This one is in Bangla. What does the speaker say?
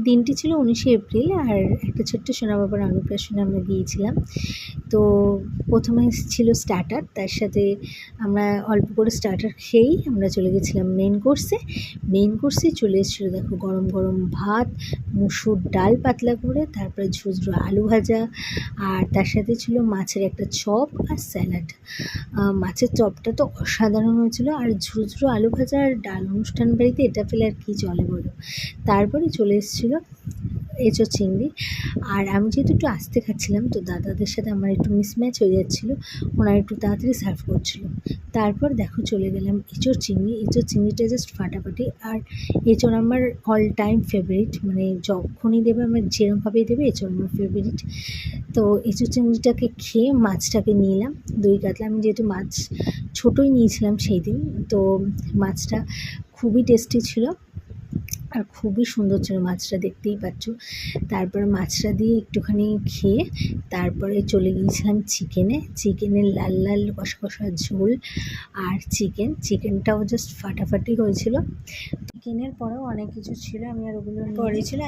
দিনটি ছিল 19শে এপ্রিল, আর একটা ছোট্ট সোনাবাবার অন্নপ্রাশনে আমরা গিয়েছিলাম। তো প্রথমে ছিল স্টার্টার, তার সাথে আমরা অল্প করে স্টার্টার খেয়েই আমরা চলে গেছিলাম মেন কোর্সে চলে এসেছিলো দেখো গরম গরম ভাত, মুসুর ডাল পাতলা করে, তারপরে ঝুঝরো আলু ভাজা, আর তার সাথে ছিল মাছের একটা চপ আর স্যালাড। মাছের চপটা তো অসাধারণ হয়েছিল, আর ঝুঝরো আলু ভাজা আর ডাল অনুষ্ঠান বাড়িতে এটা পেলে আর কি চলে বলো। তারপরে চলে এসেছিলো এঁচোড় চিংড়ি, আর আমি যেহেতু একটু আস্তে খাচ্ছিলাম তো দাদাদের সাথে আমার একটু মিসম্যাচ হয়ে যাচ্ছিলো, ওনারা একটু তাড়াতাড়ি সার্ভ করছিল। তারপর দেখো চলে গেলাম এঁচোড় চিংড়িটা জাস্ট ফাটাফাটি। আর এঁচোড় আমার অল টাইম ফেভারিট, মানে যখনই দেবে আমার যেরকমভাবেই দেবে এঁচোড় আমার ফেভারিট। তো এঁচোড় চিংড়িটাকে খেয়ে মাছটাকে নিলাম, দই কাতলা। আমি যেহেতু মাছ ছোটোই নিয়েছিলাম সেই দিন, তো মাছটা খুবই টেস্টি ছিল আর খুবই সুন্দর ছিল মাছটা, দেখতেই পাচ্ছ। তারপর মাছটা দিয়ে একটুখানি খেয়ে তারপরে চলে গিয়েছিলাম চিকেনের লাল লাল কষা কষা ঝোল আর চিকেনটাও জাস্ট ফাটাফাটি হয়েছিল। চিকেনের পরেও অনেক কিছু ছিল, আমি আর ওগুলো পরে ছিল